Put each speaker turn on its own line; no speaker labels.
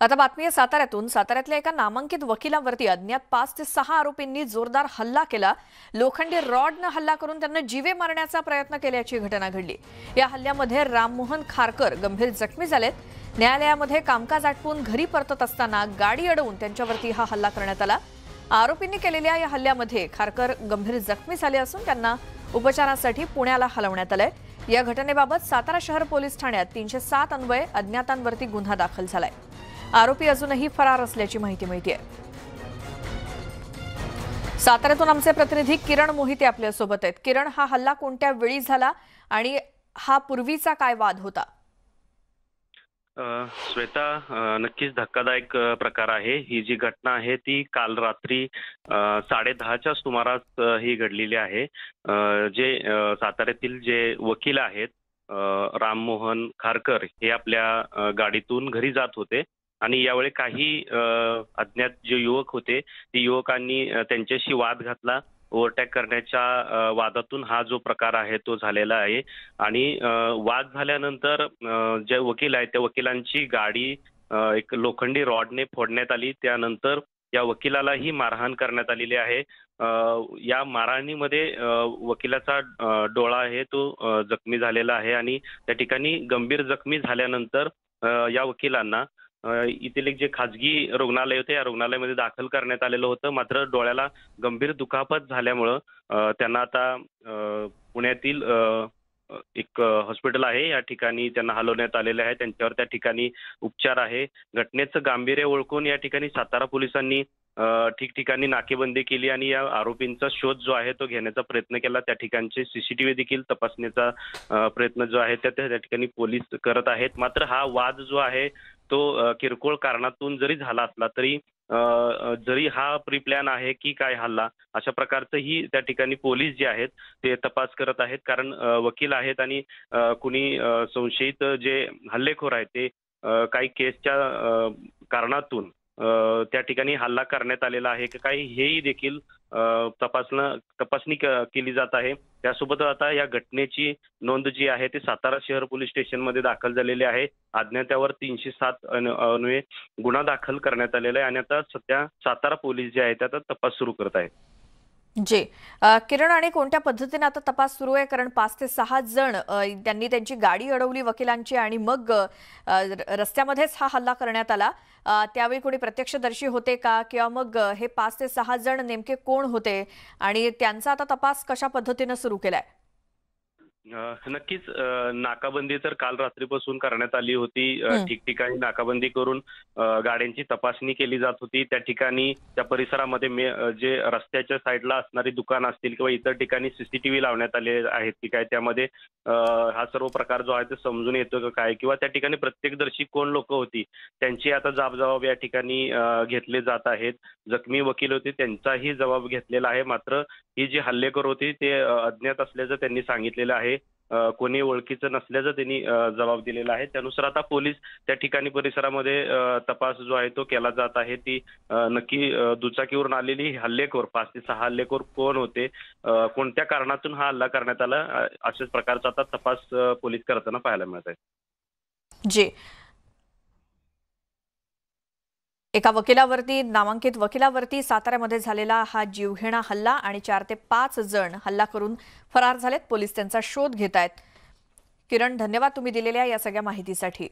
आता बातमी आहे साताऱ्यातून। साताऱ्यातल्या एका नामांकित वकिलावरती अज्ञात 5 ते 6 आरोपींनी जोरदार हल्ला केला। लोखंडी रॉडने हल्ला करून त्यांना जीवे मारण्याचा प्रयत्न केल्याची घटना घडली। या हल्ल्यामध्ये राममोहन खारकर गंभीर जखमी झालेत। न्यायालयामध्ये कामकाज आटपून घरी परतत असताना गाडी अडवून त्यांच्यावरती हा हल्ला करण्यात आला। आरोपींनी केलेल्या या हल्ल्यामध्ये खारकर गंभीर जखमी झाले असून त्यांना उपचारासाठी पुण्याला हलवण्यात आले। या घटनेबाबत सातारा शहर पोलीस ठाण्यात 307 अन्वये अज्ञातांवरती गुन्हा दाखल झालाय। आरोपी अजूनही फरार असल्याची माहिती मिळते। साताऱ्यातून आमचे प्रतिनिधी किरण मोहिते आपल्या सोबत आहेत। किरण, हा हल्ला कोणत्या वेळी झाला आणि हा पूर्वीचा काय वाद होता?
श्वेता, नक्कीच धक्कादायक प्रकार आहे। ही जी घटना आहे ती काल रात्री 10:30च्या सुमारास ही घडलेली आहे। जे साताऱ्यातील जे वकील आहेत राममोहन खारकर हे आपल्या गाडीतून घरी जात होते आणि यावेळी काही अज्ञात जे युवक होते ते युवकांनी त्यांच्याशी वाद घातला। ओव्हरटॅक करण्याच्या वादातून हा जो प्रकार आहे तो झालेला आहे आणि वाद झाल्यानंतर जे वकील आहेत त्या वकिलांची गाडी एक लोखंडी रॉडने फोडण्यात आली। त्यानंतर या वकिलालाही मारहाण करण्यात आलेली आहे। या मारहाणीमध्ये वकिलाचा डोळा आहे तो जखमी झालेला आहे आणि त्या ठिकाणी गंभीर जखमी झाल्यानंतर या वकिलांना येथील एक जे खाजगी रुग्णालय होते या रुग्णालयामध्ये दाखल करण्यात आलेलं होतं। मात्र डोळ्याला गंभीर दुखापत झाल्यामुळं त्यांना आता पुण्यातील एक हॉस्पिटल आहे या ठिकाणी त्यांना हलवण्यात आलेले आहे। त्यांच्यावर त्या ठिकाणी उपचार आहे। घटनेचं गांभीर्य ओळखून या ठिकाणी सातारा पोलिसांनी ठिकठिकाणी नाकेबंदी केली आणि या आरोपींचा शोध जो आहे तो घेण्याचा प्रयत्न केला। त्या ठिकाणचे सीसीटीव्ही देखील तपासण्याचा प्रयत्न जो आहे त्या ठिकाणी पोलीस करत आहेत। मात्र हा वाद जो आहे तो किरकोळ कारणातून जरी झाला असला तरी जरी हा प्री प्लॅन आहे की काय हल्ला अशा प्रकारचंही त्या ठिकाणी पोलीस जे आहेत ते तपास करत आहेत। कारण वकील आहेत आणि कुणी संशयित जे हल्लेखोर आहेत ते काही केसच्या कारणातून त्या ठिकाणी हल्ला करण्यात आलेला आहे की काही हेही देखील तपासणी केली जात आहे। त्यासोबत आता या घटनेची नोंद जी आहे ती सातारा शहर पोलीस स्टेशनमध्ये दाखल झालेली आहे। अज्ञातावर 307 अन्वये गुन्हा दाखल करण्यात आलेला आहे आणि आता सध्या सातारा पोलीस जे आहेत आता तपास सुरू करत आहेत।
जी किरण, आणि कोणत्या पद्धतीने आता तपास सुरू आहे? कारण 5 ते 6 जण त्यांनी त्यांची गाडी अडवली वकिलांची आणि मग रस्त्यामध्येच हा हल्ला करण्यात आला। त्यावेळी कोणी प्रत्यक्षदर्शी होते का, किंवा मग हे 5 ते 6 जण नेमके कोण होते आणि त्यांचा आता तपास कशा पद्धतीने सुरू केलाय?
नक्कीच नाकाबंदी तर काल रात्रीपासून करण्यात आली होती। ठिकठिकाणी नाकाबंदी करून गाड्यांची तपासणी केली जात होती। त्या ठिकाणी त्या परिसरामध्ये जे रस्त्याच्या साईडला असणारी दुकान असतील किंवा इतर ठिकाणी सीसीटीव्ही लावण्यात आले आहेत की काय, त्यामध्ये हा सर्व प्रकार जो आहे तो समजून येतो का काय, किंवा त्या ठिकाणी प्रत्यक्षदर्शी कोण लोक होती त्यांची आता जबाब या ठिकाणी घेतले जात आहेत। जखमी वकील होते त्यांचाही जबाब घेतलेला आहे। मात्र ही जी हल्लेखोर होती ते अज्ञात असल्याचं त्यांनी सांगितलेलं आहे। कोणी ओळखीचं नसल्याचं त्यांनी जबाब दिलेला आहे। त्यानुसार आता पोलीस त्या ठिकाणी परिसरामध्ये तपास जो आहे तो केला जात आहे। ती नक्की दुचाकीवरून आलेली हल्लेखोर 5 ते 6 हल्लेखोर कोण होते, कोणत्या कारणातून हा हल्ला करण्यात आला, अशाच प्रकारचा आता तपास पोलीस करताना पाहायला मिळत आहे।
जी, एका नामांकित वकिलावरती साताऱ्यामध्ये झालेला हा जीवघेणा हल्ला आणि 4 ते 5 जण हल्ला करून फरार झालेत। पोलीस त्यांचा शोध घेत आहेत। किरण, धन्यवाद तुम्ही दिलेल्या या सगळ्या माहितीसाठी।